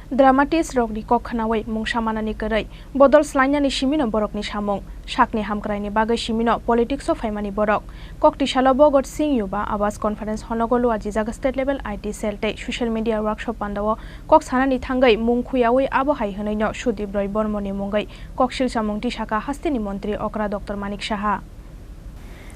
Dramatis rokni Khlaijakha mungsamanani korai bodol slainani simino borokni Samung sakni hamkraini bagai simino politics of faimani borok kokti salobo got sing yuba awas conference honogolu aji jaga state level IT cell te social media workshop pandawo kok sanani thangai mung khuyawi abo hai hnaino Sudip Roy Bormoni mungai koksil samung tisaka hastini mantri okra Dr Manik Saha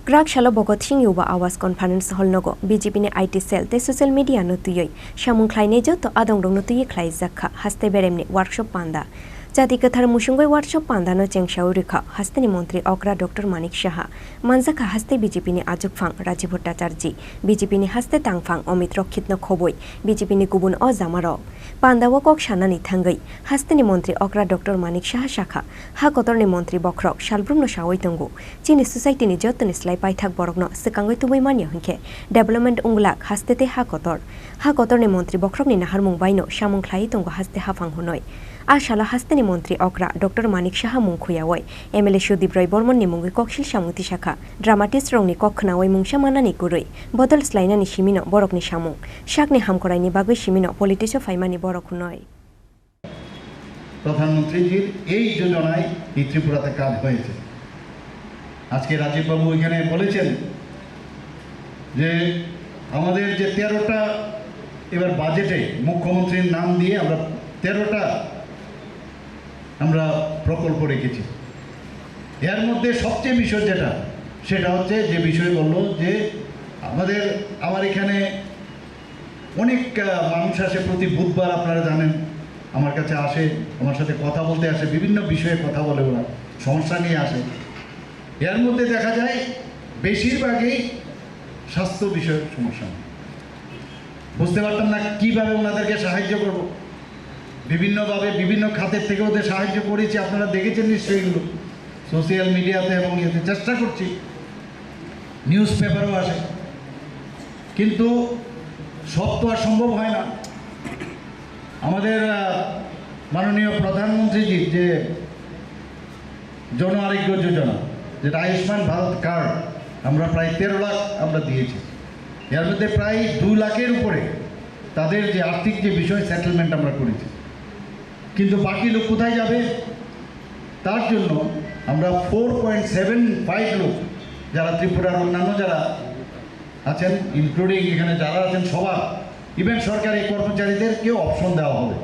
Grak shalo bogot sing yuba awas conference hall nogo BJP ni IT cell te social media no tuyoi Samung Khlainai jo to Adongrokno tuyi Khlaijakha haste beremni workshop Panda Jati kathar musungoi workshop Panda no chengshaw rikha hasteni mantri okra Dr Manik Saha manjaka haste BJP ni ajukphang Rajiv Bhattacharji BJP ni haste tangphang Amit Rokhitno khoboi BJP ni gubun o jamaro Panda wo kok sanani thangai hasteni mantri okra Dr Manik Saha shakha ha kotorni mantri bokrok shalbrumno shawai tongo Chini society ni jotoni slai paithak borokno sekangoi tumai mania hingke development unglak hastete ha kotorni mantri bokrokni naharmung baino Samung Khlai tongo haste hafang hunoi Ashala hasteni mantri okra Dr Manik Saha mungkhuyawai MLA Sudip Roy Bormoni mungi koksil samuti shakha dramatis rongni kokhnawai mungsamanani kurui bodol slainani simino borokni Samung shakni hamkoraini bagoi simino politics of faimani borok hunoi প্রধানমন্ত্রীজির এই যোজনায় এই ত্রিপুরাতে কাজ হয়েছে আজকে রাজীব বাবু এখানে বলেছেন যে আমাদের যে 13টা এবার বাজেটে মুখ্যমন্ত্রীর নাম দিয়ে আমরা 13টা আমরা প্রকল্প রেখেছি এর মধ্যে সবচেয়ে বিষয় যেটা সেটা হচ্ছে যে বিষয় বললো যে আমার এখানে অনেক মানুষ আসে প্রতি বুধবার আপনারা জানেন আমার কাছে আসে আমার সাথে কথা বলতে আসে বিভিন্ন বিষয়ে কথা বলে ওরা সমস্যা নিয়ে আসে এর মধ্যে দেখা যায় বেশিরভাগই স্বাস্থ্য বিষয়ক সমস্যা বুঝতে পারতাম না কীভাবে ওনাদেরকে সাহায্য করব বিভিন্নভাবে বিভিন্ন খাতের থেকে ওদের সাহায্য করেছি আপনারা দেখেছেন নিশ্চয়ই এগুলো সোশ্যাল মিডিয়াতে এবং এতে চেষ্টা করছি নিউজ পেপারও আসে কিন্তু সব তো আর সম্ভব হয় না আমাদের মাননীয় প্রধানমন্ত্রীজি যে জন আরোগ্য যোজনা যেটা আয়ুষ্মান ভারত কার্ড আমরা প্রায় 13 লাখ আমরা দিয়েছি এর মধ্যে প্রায় 2 লাখের উপরে তাদের যে আর্থিক যে বিষয় সেটেলমেন্ট আমরা করেছি কিন্তু বাকি লোক কোথায় যাবে তার জন্য আমরা 4.75 লোক যারা ত্রিপুরার অন্যান্য যারা আছেন ইনক্লুডিং এখানে যারা আছেন সবার ইভেন সরকারি কর্মচারীদেরকেও অপশন দেওয়া হবে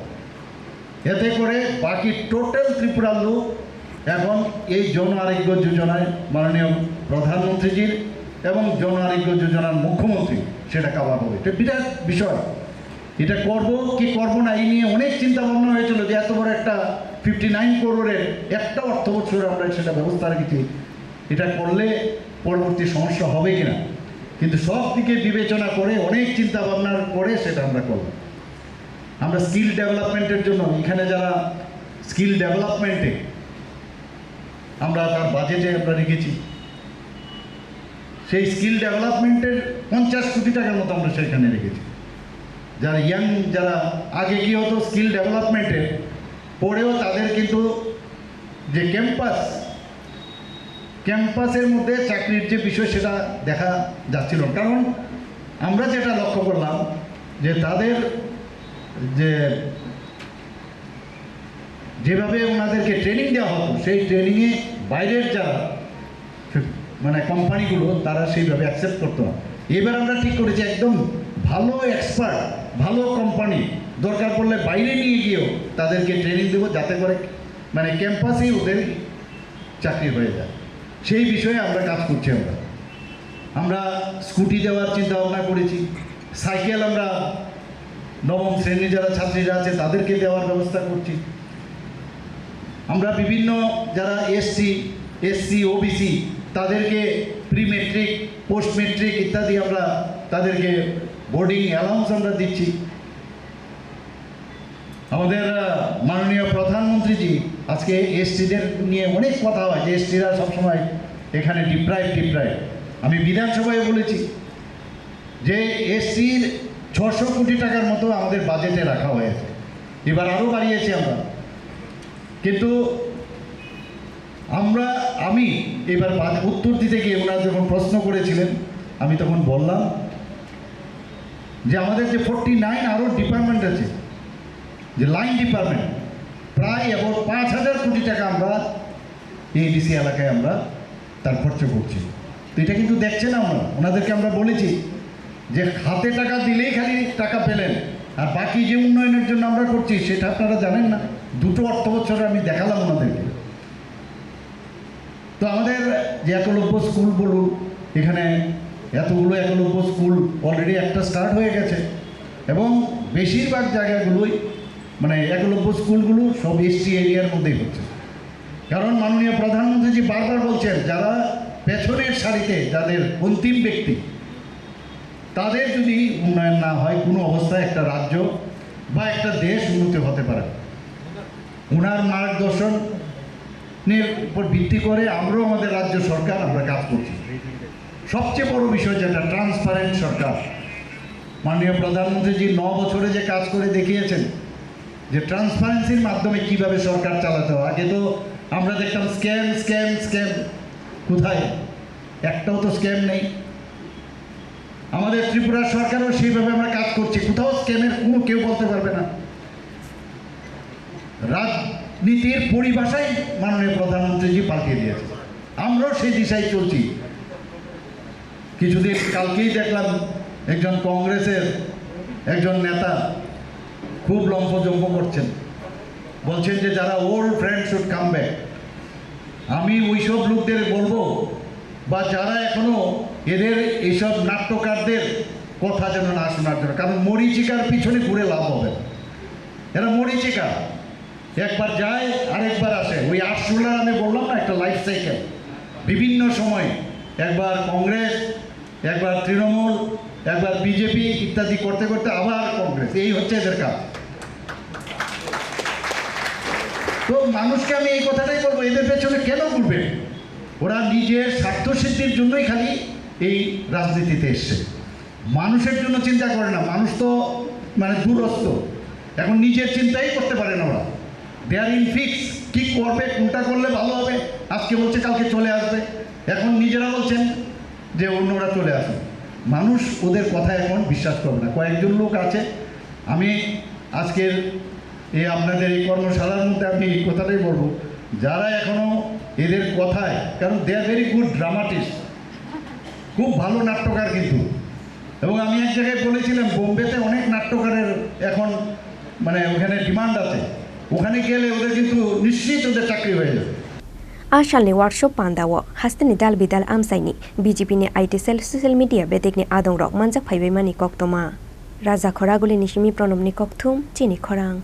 এতে করে বাকি টোটাল ত্রিপুরার লোক এখন এই জন আরোগ্য যোজনায় মাননীয় প্রধানমন্ত্রীজির এবং জন আরোগ্য যোজনার মুখ্যমন্ত্রী সেটা কাভার হবে এটা বিরাট বিষয় এটা করব কি করব না এই নিয়ে অনেক চিন্তা ভাবনা হয়েছিল যে এত বড় একটা 59 করোড়ের একটা অর্থ বছর আমরা সেটা ব্যবস্থা রেখেছি এটা করলে পরবর্তী সমস্যা হবে কিনা কিন্তু সব দিকে বিবেচনা করে অনেক চিন্তা ভাবনার পরে সেটা আমরা করব আমরা স্কিল ডেভেলপমেন্টের জন্য এখানে যারা স্কিল ডেভেলপমেন্টে আমরা তার বাজেটে আমরা রেখেছি সেই স্কিল ডেভেলপমেন্টের 50 কোটি টাকার মতো আমরা সেখানে রেখেছি যারা ইয়াং যারা আগে কি হতো স্কিল ডেভেলপমেন্টে পড়েও তাদের কিন্তু যে ক্যাম্পাসের মধ্যে চাকরির যে বিষয় সেটা দেখা যাচ্ছিল কারণ আমরা যেটা লক্ষ্য করলাম যে তাদের যেভাবে ওনাদেরকে ট্রেনিং দেওয়া হতো সেই ট্রেনিংয়ে বাইরের যারা মানে কোম্পানিগুলো তারা সেইভাবে অ্যাকসেপ্ট করতো না এবার আমরা ঠিক করেছি একদম ভালো এক্সপার্ট ভালো কোম্পানি দরকার পড়লে বাইরে নিয়ে গিয়েও তাদেরকে ট্রেনিং দেবো যাতে করে মানে ক্যাম্পাসেই ওদের চাকরি হয়ে যায় সেই বিষয়ে আমরা কাজ করছি আমরা স্কুটি দেওয়ার চিন্তা ভাবনা করেছি সাইকেল আমরা নবম শ্রেণীর যারা ছাত্রীরা আছে তাদেরকে দেওয়ার ব্যবস্থা করছি আমরা বিভিন্ন যারা এসসি ওবিসি তাদেরকে প্রি মেট্রিক পোস্ট মেট্রিক ইত্যাদি আমরা তাদেরকে বোর্ডিং অ্যালাউন্স আমরা দিচ্ছি আমাদের মাননীয় প্রধানমন্ত্রীজি আজকে এসটিদের নিয়ে অনেক কথা হয় যে এসটিরা সবসময় এখানে ডিপ্রাইভ আমি বিধানসভায় বলেছি যে এসটির 600 কোটি টাকার মতো আমাদের বাজেটে রাখা হয়েছে এবার আরও বাড়িয়েছি আমরা কিন্তু আমি এবার উত্তর দিতে গিয়ে ওনারা যখন প্রশ্ন করেছিলেন আমি তখন বললাম যে আমাদের যে 49 আরও ডিপার্টমেন্ট আছে যে লাইন ডিপার্টমেন্ট প্রায় অ্যাবাউট 5,000 কোটি টাকা আমরা এডিসি এলাকায় আমরা তার খরচ করছি। তো এটা কিন্তু দেখছেন আমরা, ওনাদেরকে আমরা বলেছি যে হাতে টাকা দিলেই খালি টাকা পেলেন, আর বাকি যে উন্নয়নের জন্য আমরা করছি সেটা আপনারা জানেন না। 2টো অর্থ বছর আমি দেখালাম ওনাদেরকে। তো আমাদের যে একলব্য স্কুল বলুন, এখানে এতগুলো একলব্য স্কুল অলরেডি একটা স্টার্ট হয়ে গেছে, এবং বেশিরভাগ জায়গাগুলোই মানে একলব্য স্কুলগুলো সব এসটি এরিয়ার মধ্যেই হচ্ছে। কারণ মাননীয় প্রধানমন্ত্রীজি বারবার বলছেন যারা পেছনের সারিতে, যাদের অন্তিম ব্যক্তি, তাদের যদি উন্নয়ন না হয় কোনো অবস্থায় একটা রাজ্য বা একটা দেশ উন্নতি হতে পারে। ওনার মার্গদর্শনের উপর ভিত্তি করে আমরাও আমাদের রাজ্য সরকার আমরা কাজ করছি। সবচেয়ে বড় বিষয় যেটা ট্রান্সপারেন্ট সরকার, মাননীয় প্রধানমন্ত্রীজি 9 বছরে যে কাজ করে দেখিয়েছেন যে ট্রান্সপারেন্সির মাধ্যমে কিভাবে সরকার চালাতে হয়। আগে তো আমরা দেখতাম স্ক্যাম স্ক্যাম স্ক্যাম, কোথায় একটাও তো স্ক্যাম নেই। আমাদের ত্রিপুরা সরকারও সেইভাবে আমরা কাজ করছি, কোথাও স্ক্যামের কোনো কেউ বলতে পারবে না। রাজনীতির পরিভাষাই মাননীয় প্রধানমন্ত্রীজি পাল্টিয়ে দিয়েছে, আমরাও সেই দিশায় চলছি। কিছুদিন কালকেই দেখলাম একজন কংগ্রেসের একজন নেতা খুব লম্ফজম্প করছেন, বলছেন যে যারা old friend should come back. আমি ওইসব লোকদের বলবো, বা যারা এখনো এদের এইসব নাট্যকারদের কথা যেন না শোনার জন্য, কারণ মরিচিকার পিছনে ঘুরে লাভ হবে। এরা মরিচিকা, একবার যায় আরেকবার আসে। ওই আটশোলার আমি বললাম না একটা লাইফ সাইকেল, বিভিন্ন সময় একবার কংগ্রেস, একবার তৃণমূল, একবার বিজেপি ইত্যাদি করতে করতে আবার কংগ্রেস, এই হচ্ছে এদের কাজ। তো মানুষকে আমি এই কথাটাই বলবো, এদের পেছনে কেন ঘুরবে? ওরা নিজের স্বার্থসিদ্ধির জন্যই খালি এই রাজনীতিতে এসছে, মানুষের জন্য চিন্তা করে না। মানুষ তো মানে দূরস্থ, এখন নিজের চিন্তাই করতে পারে না ওরা। দে আর ইন ফিক্স, কী করবে, কোনটা করলে ভালো হবে, আজকে বলছে কালকে চলে আসবে, এখন নিজেরা বলছেন যে অন্যরা চলে আসবে। মানুষ ওদের কথা এখন বিশ্বাস করবে না। কয়েকজন লোক আছে, আমি আজকের এই আপনাদের এই কর্মশালার মধ্যে আমি এই কথাটাই বলবো, যারা এখনও এদের কথায়, কারণ দে আর ভেরি গুড ড্রামাটিস্ট, খুব ভালো নাট্যকার কিন্তু। এবং আমি এক জায়গায় বলেছিলাম বোম্বেতে অনেক নাট্যকারের এখন মানে ওখানে ডিমান্ড আছে, ওখানে গেলে ওদের কিন্তু নিশ্চিত ওদের চাকরি হয়ে যাবে। Asalni workshop Panda hasteni dal bidal amsaini BJP ni IT cell social media bedekni Adongrok manjak phaibai mani koktoma Raja Khoraguli nishimi pronomni kokthum Chini Khorang